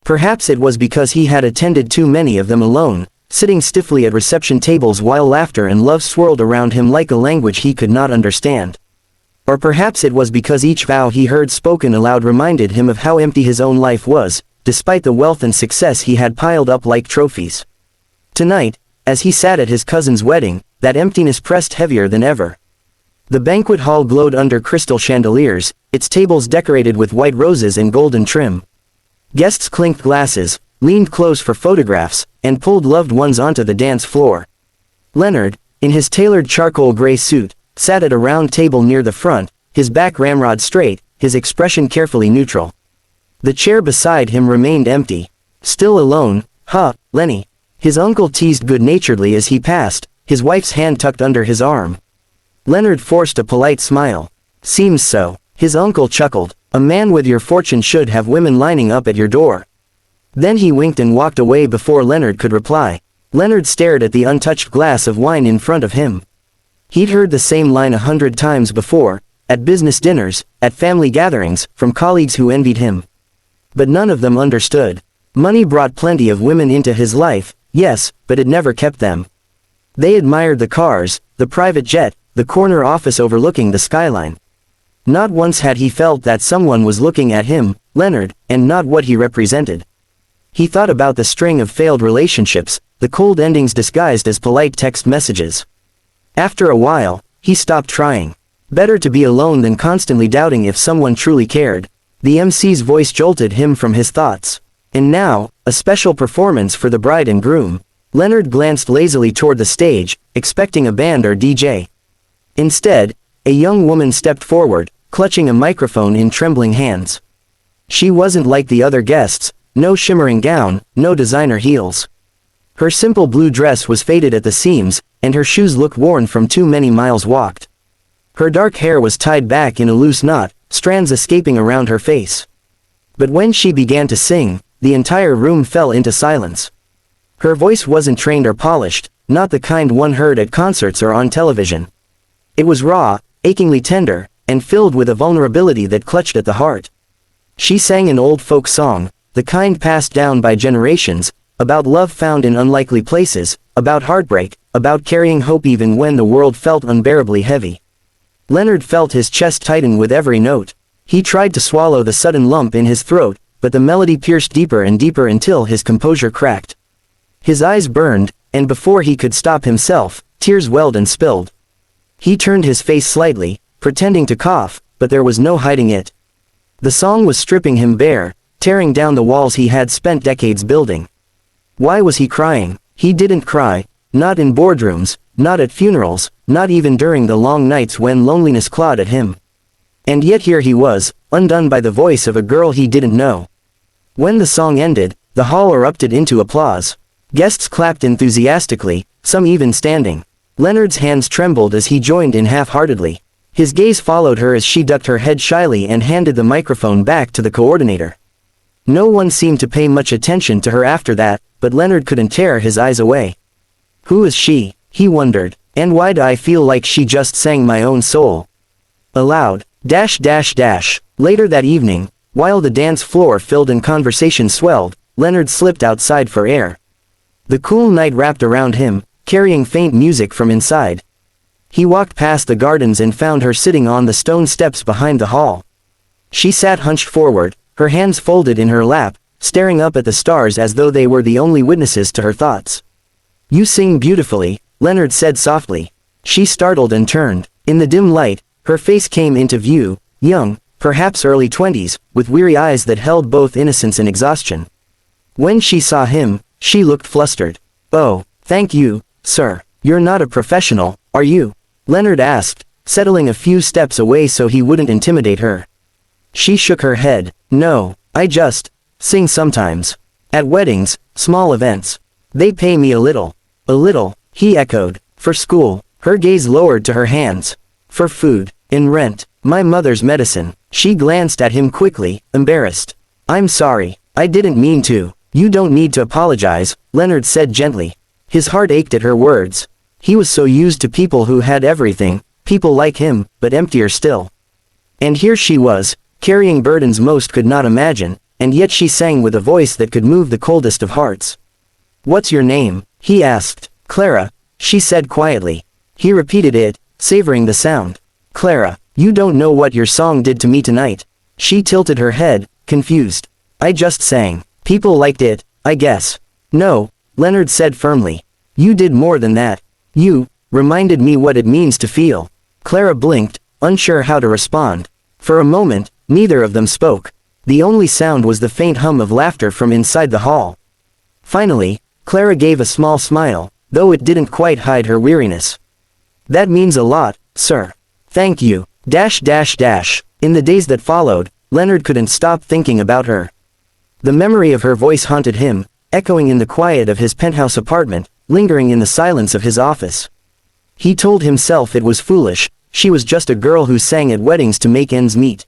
Perhaps it was because he had attended too many of them alone, sitting stiffly at reception tables while laughter and love swirled around him like a language he could not understand. Or perhaps it was because each vow he heard spoken aloud reminded him of how empty his own life was, despite the wealth and success he had piled up like trophies. Tonight, as he sat at his cousin's wedding, that emptiness pressed heavier than ever. The banquet hall glowed under crystal chandeliers, its tables decorated with white roses and golden trim. Guests clinked glasses, leaned close for photographs, and pulled loved ones onto the dance floor. Leonard, in his tailored charcoal gray suit, sat at a round table near the front, his back ramrod straight, his expression carefully neutral. The chair beside him remained empty. Still alone, Lenny. His uncle teased good-naturedly as he passed, his wife's hand tucked under his arm. Leonard forced a polite smile. Seems so. His uncle chuckled. A man with your fortune should have women lining up at your door. Then he winked and walked away before Leonard could reply. Leonard stared at the untouched glass of wine in front of him. He'd heard the same line 100 times before, at business dinners, at family gatherings, from colleagues who envied him. But none of them understood. Money brought plenty of women into his life, yes, but it never kept them. They admired the cars, the private jet, the corner office overlooking the skyline. Not once had he felt that someone was looking at him, Leonard, and not what he represented. He thought about the string of failed relationships, the cold endings disguised as polite text messages. After a while, he stopped trying. Better to be alone than constantly doubting if someone truly cared. The MC's voice jolted him from his thoughts. And now, a special performance for the bride and groom. Leonard glanced lazily toward the stage, expecting a band or DJ. Instead, a young woman stepped forward, clutching a microphone in trembling hands. She wasn't like the other guests, no shimmering gown, no designer heels. Her simple blue dress was faded at the seams, and her shoes looked worn from too many miles walked. Her dark hair was tied back in a loose knot, strands escaping around her face. But when she began to sing, the entire room fell into silence. Her voice wasn't trained or polished, not the kind one heard at concerts or on television. It was raw, achingly tender, and filled with a vulnerability that clutched at the heart. She sang an old folk song, the kind passed down by generations, about love found in unlikely places, about heartbreak, about carrying hope even when the world felt unbearably heavy. Leonard felt his chest tighten with every note. He tried to swallow the sudden lump in his throat, but the melody pierced deeper and deeper until his composure cracked. His eyes burned, and before he could stop himself, tears welled and spilled. He turned his face slightly, pretending to cough, but there was no hiding it. The song was stripping him bare, tearing down the walls he had spent decades building. Why was he crying? He didn't cry, not in boardrooms, not at funerals, not even during the long nights when loneliness clawed at him. And yet here he was, undone by the voice of a girl he didn't know. When the song ended, the hall erupted into applause. Guests clapped enthusiastically, some even standing. Leonard's hands trembled as he joined in half-heartedly. His gaze followed her as she ducked her head shyly and handed the microphone back to the coordinator. No one seemed to pay much attention to her after that, but Leonard couldn't tear his eyes away. Who is she? He wondered. And why do I feel like she just sang my own soul? Aloud. Later that evening, while the dance floor filled and conversation swelled, Leonard slipped outside for air. The cool night wrapped around him, carrying faint music from inside. He walked past the gardens and found her sitting on the stone steps behind the hall. She sat hunched forward, her hands folded in her lap, staring up at the stars as though they were the only witnesses to her thoughts. You sing beautifully, Leonard said softly. She startled and turned. In the dim light, her face came into view, young, perhaps early 20s, with weary eyes that held both innocence and exhaustion. When she saw him, she looked flustered. Oh, thank you, sir. You're not a professional, are you? Leonard asked, settling a few steps away so he wouldn't intimidate her. She shook her head. No, I just sing sometimes. At weddings, small events. They pay me a little. A little, he echoed. For school. Her gaze lowered to her hands. For food. In rent. My mother's medicine. She glanced at him quickly, embarrassed. I'm sorry. I didn't mean to. You don't need to apologize, Leonard said gently. His heart ached at her words. He was so used to people who had everything, people like him, but emptier still. And here she was, carrying burdens most could not imagine, and yet she sang with a voice that could move the coldest of hearts. "What's your name?" he asked. "Clara," she said quietly. He repeated it, savoring the sound. "Clara, you don't know what your song did to me tonight." She tilted her head, confused. "I just sang. People liked it, I guess." "No," Leonard said firmly. "You did more than that. You reminded me what it means to feel." Clara blinked, unsure how to respond. For a moment, neither of them spoke. The only sound was the faint hum of laughter from inside the hall. Finally, Clara gave a small smile, though it didn't quite hide her weariness. "That means a lot, sir. Thank you. In the days that followed, Leonard couldn't stop thinking about her. The memory of her voice haunted him, echoing in the quiet of his penthouse apartment, lingering in the silence of his office. He told himself it was foolish, she was just a girl who sang at weddings to make ends meet.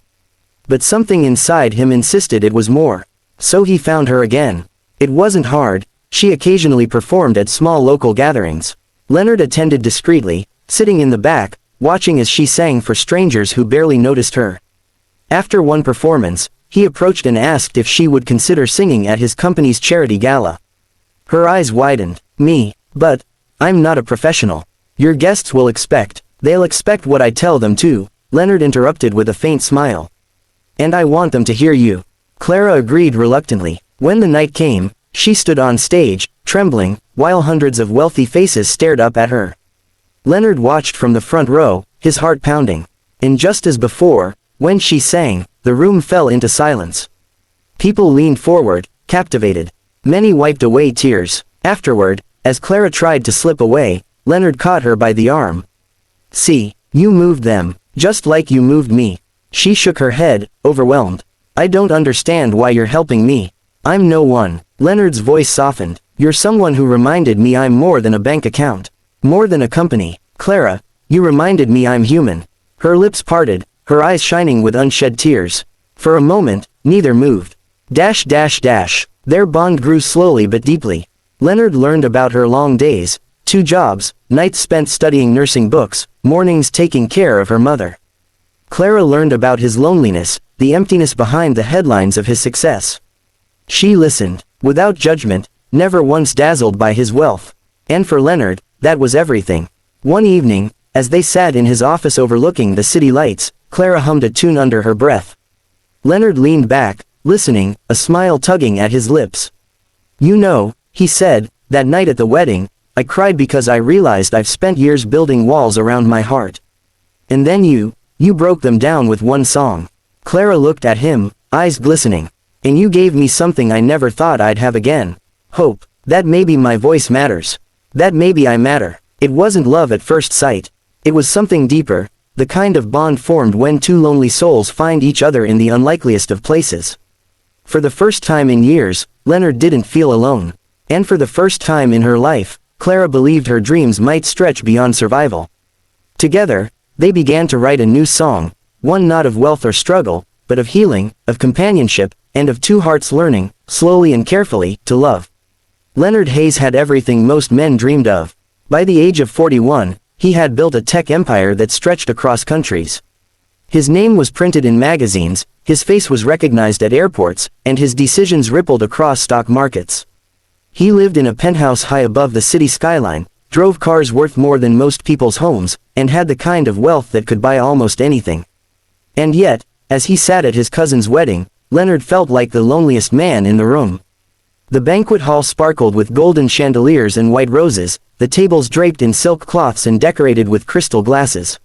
But something inside him insisted it was more. So he found her again. It wasn't hard, she occasionally performed at small local gatherings. Leonard attended discreetly, sitting in the back, watching as she sang for strangers who barely noticed her. After one performance, he approached and asked if she would consider singing at his company's charity gala. Her eyes widened. "Me? But I'm not a professional. Your guests will expect. They'll expect what I tell them too," Leonard interrupted with a faint smile. "And I want them to hear you." Clara agreed reluctantly. When the night came, she stood on stage, trembling, while hundreds of wealthy faces stared up at her. Leonard watched from the front row, his heart pounding. And just as before, when she sang, the room fell into silence. People leaned forward, captivated. Many wiped away tears. Afterward, as Clara tried to slip away, Leonard caught her by the arm. "See, you moved them, just like you moved me." She shook her head, overwhelmed. "I don't understand why you're helping me. I'm no one." Leonard's voice softened. "You're someone who reminded me I'm more than a bank account. More than a company. Clara, you reminded me I'm human." Her lips parted, her eyes shining with unshed tears. For a moment, neither moved. Their bond grew slowly but deeply. Leonard learned about her long days, 2 jobs, nights spent studying nursing books, mornings taking care of her mother. Clara learned about his loneliness, the emptiness behind the headlines of his success. She listened, without judgment, never once dazzled by his wealth. And for Leonard, that was everything. One evening, as they sat in his office overlooking the city lights, Clara hummed a tune under her breath. Leonard leaned back, listening, a smile tugging at his lips. "You know," he said, "that night at the wedding, I cried because I realized I've spent years building walls around my heart. And then you broke them down with one song." Clara looked at him, eyes glistening. "And you gave me something I never thought I'd have again. Hope. That maybe my voice matters. That maybe I matter." It wasn't love at first sight. It was something deeper, the kind of bond formed when 2 lonely souls find each other in the unlikeliest of places. For the first time in years, Leonard didn't feel alone. And for the first time in her life, Clara believed her dreams might stretch beyond survival. Together, they began to write a new song, one not of wealth or struggle, but of healing, of companionship, and of 2 hearts learning, slowly and carefully, to love. Leonard Hayes had everything most men dreamed of. By the age of 41, he had built a tech empire that stretched across countries. His name was printed in magazines, his face was recognized at airports, and his decisions rippled across stock markets. He lived in a penthouse high above the city skyline, drove cars worth more than most people's homes, and had the kind of wealth that could buy almost anything. And yet, as he sat at his cousin's wedding, Leonard felt like the loneliest man in the room. The banquet hall sparkled with golden chandeliers and white roses, the tables draped in silk cloths and decorated with crystal glasses.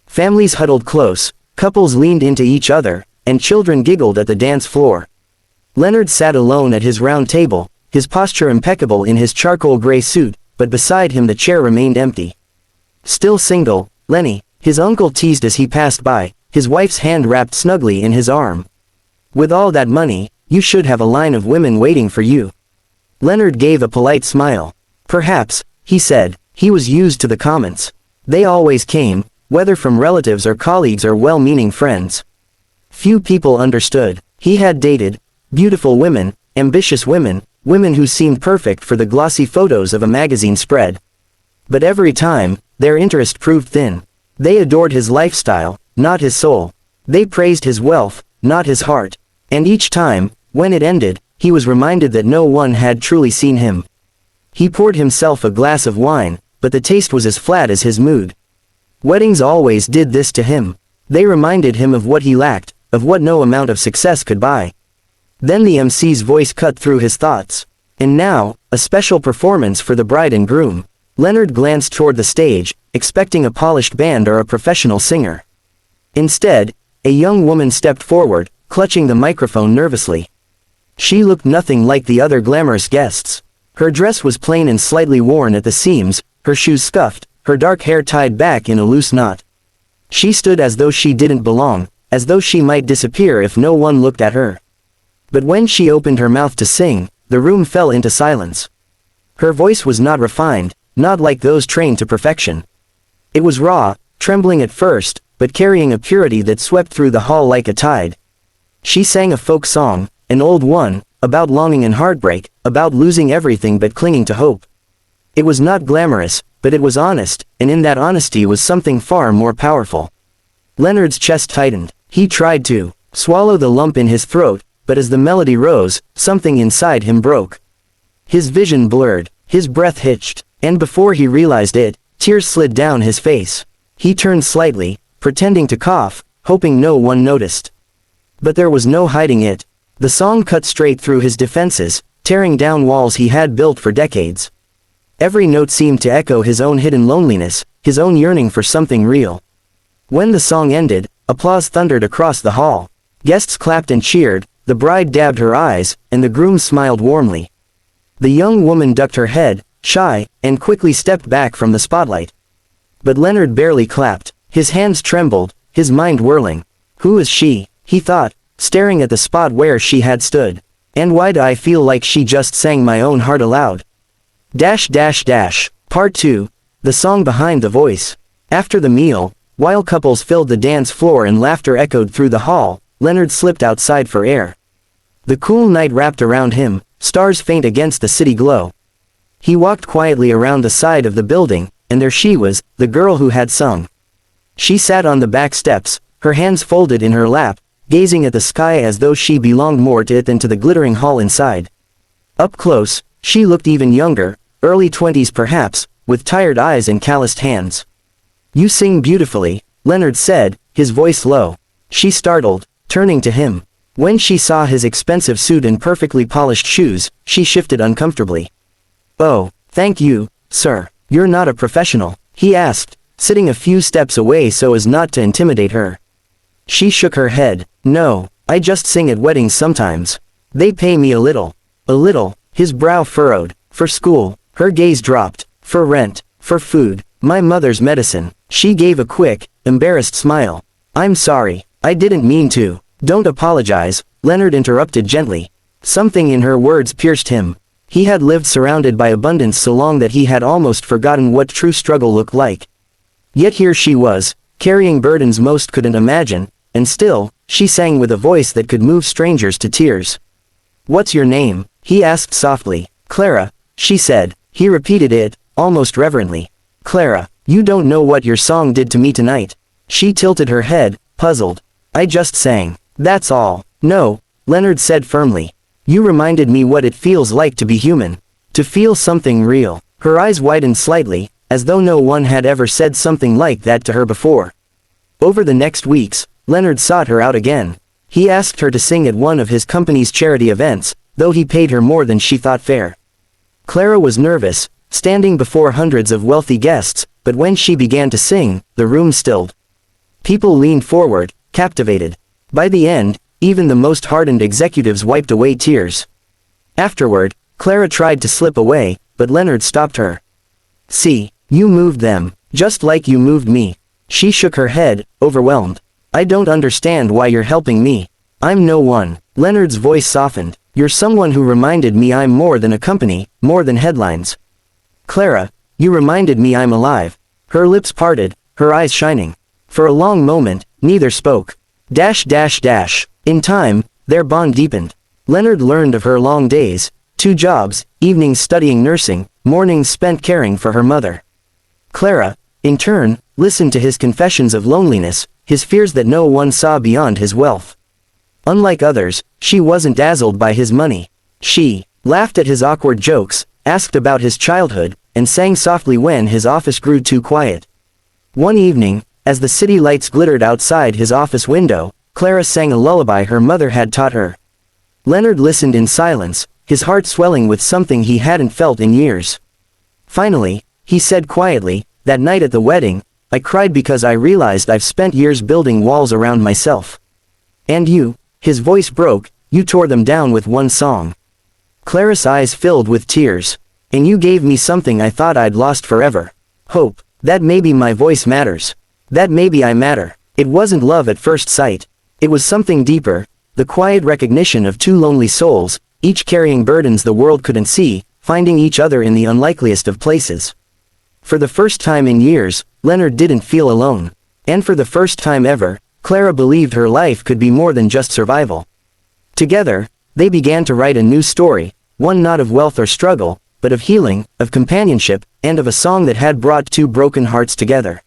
Families huddled close, couples leaned into each other, and children giggled at the dance floor. Leonard sat alone at his round table, his posture impeccable in his charcoal gray suit, but beside him the chair remained empty. Still single, Lenny, his uncle teased as he passed by, his wife's hand wrapped snugly in his arm. "With all that money, you should have a line of women waiting for you." Leonard gave a polite smile. "Perhaps," he said. He was used to the comments. They always came, whether from relatives or colleagues or well-meaning friends. Few people understood. He had dated beautiful women, ambitious women, women who seemed perfect for the glossy photos of a magazine spread. But every time, their interest proved thin. They adored his lifestyle, not his soul. They praised his wealth, not his heart. And each time, when it ended, he was reminded that no one had truly seen him. He poured himself a glass of wine, but the taste was as flat as his mood. Weddings always did this to him. They reminded him of what he lacked, of what no amount of success could buy. Then the MC's voice cut through his thoughts. And now, a special performance for the bride and groom. Leonard glanced toward the stage, expecting a polished band or a professional singer. Instead, a young woman stepped forward, clutching the microphone nervously. She looked nothing like the other glamorous guests. Her dress was plain and slightly worn at the seams, her shoes scuffed, her dark hair tied back in a loose knot. She stood as though she didn't belong, as though she might disappear if no one looked at her. But when she opened her mouth to sing, the room fell into silence. Her voice was not refined, not like those trained to perfection. It was raw, trembling at first, but carrying a purity that swept through the hall like a tide. She sang a folk song, an old one, about longing and heartbreak, about losing everything but clinging to hope. It was not glamorous, but it was honest, and in that honesty was something far more powerful. Leonard's chest tightened. He tried to swallow the lump in his throat, but as the melody rose, something inside him broke. His vision blurred, his breath hitched, and before he realized it, tears slid down his face. He turned slightly, pretending to cough, hoping no one noticed. But there was no hiding it. The song cut straight through his defenses, tearing down walls he had built for decades. Every note seemed to echo his own hidden loneliness, his own yearning for something real. When the song ended, applause thundered across the hall. Guests clapped and cheered, the bride dabbed her eyes, and the groom smiled warmly. The young woman ducked her head, shy, and quickly stepped back from the spotlight. But Leonard barely clapped. His hands trembled, his mind whirling. Who is she? He thought, staring at the spot where she had stood. And why do I feel like she just sang my own heart aloud? Part 2. The song behind the voice. After the meal, while couples filled the dance floor and laughter echoed through the hall, Leonard slipped outside for air. The cool night wrapped around him, stars faint against the city glow. He walked quietly around the side of the building, and there she was, the girl who had sung. She sat on the back steps, her hands folded in her lap, gazing at the sky as though she belonged more to it than to the glittering hall inside. Up close, she looked even younger, early 20s perhaps, with tired eyes and calloused hands. You sing beautifully, Leonard said, his voice low. She startled, turning to him. When she saw his expensive suit and perfectly polished shoes, she shifted uncomfortably. Oh, thank you, sir. You're not a professional, he asked, sitting a few steps away so as not to intimidate her. She shook her head. No, I just sing at weddings sometimes. They pay me a little. A little, his brow furrowed. For school, her gaze dropped. For rent, for food, my mother's medicine. She gave a quick, embarrassed smile. I'm sorry, I didn't mean to. Don't apologize, Leonard interrupted gently. Something in her words pierced him. He had lived surrounded by abundance so long that he had almost forgotten what true struggle looked like. Yet here she was, carrying burdens most couldn't imagine, and still, she sang with a voice that could move strangers to tears. What's your name? He asked softly. Clara, she said. He repeated it, almost reverently. Clara, you don't know what your song did to me tonight. She tilted her head, puzzled. I just sang. That's all. No, Leonard said firmly. You reminded me what it feels like to be human. To feel something real. Her eyes widened slightly, as though no one had ever said something like that to her before. Over the next weeks, Leonard sought her out again. He asked her to sing at one of his company's charity events, though he paid her more than she thought fair. Clara was nervous, standing before hundreds of wealthy guests, but when she began to sing, the room stilled. People leaned forward, captivated. By the end, even the most hardened executives wiped away tears. Afterward, Clara tried to slip away, but Leonard stopped her. See, you moved them, just like you moved me. She shook her head, overwhelmed. I don't understand why you're helping me. I'm no one. Leonard's voice softened. You're someone who reminded me I'm more than a company, more than headlines. Clara, you reminded me I'm alive. Her lips parted, her eyes shining. For a long moment, neither spoke. In time, their bond deepened. Leonard learned of her long days, 2 jobs, evenings studying nursing, mornings spent caring for her mother. Clara, in turn, listened to his confessions of loneliness, his fears that no one saw beyond his wealth. Unlike others, she wasn't dazzled by his money. She laughed at his awkward jokes, asked about his childhood, and sang softly when his office grew too quiet. One evening, as the city lights glittered outside his office window, Clara sang a lullaby her mother had taught her. Leonard listened in silence, his heart swelling with something he hadn't felt in years. Finally, he said quietly, "That night at the wedding, I cried because I realized I've spent years building walls around myself. And you," his voice broke, "you tore them down with one song." Clara's eyes filled with tears. "And you gave me something I thought I'd lost forever. Hope. That maybe my voice matters. That maybe I matter." It wasn't love at first sight. It was something deeper, the quiet recognition of two lonely souls, each carrying burdens the world couldn't see, finding each other in the unlikeliest of places. For the first time in years, Leonard didn't feel alone. And for the first time ever, Clara believed her life could be more than just survival. Together, they began to write a new story, one not of wealth or struggle, but of healing, of companionship, and of a song that had brought two broken hearts together.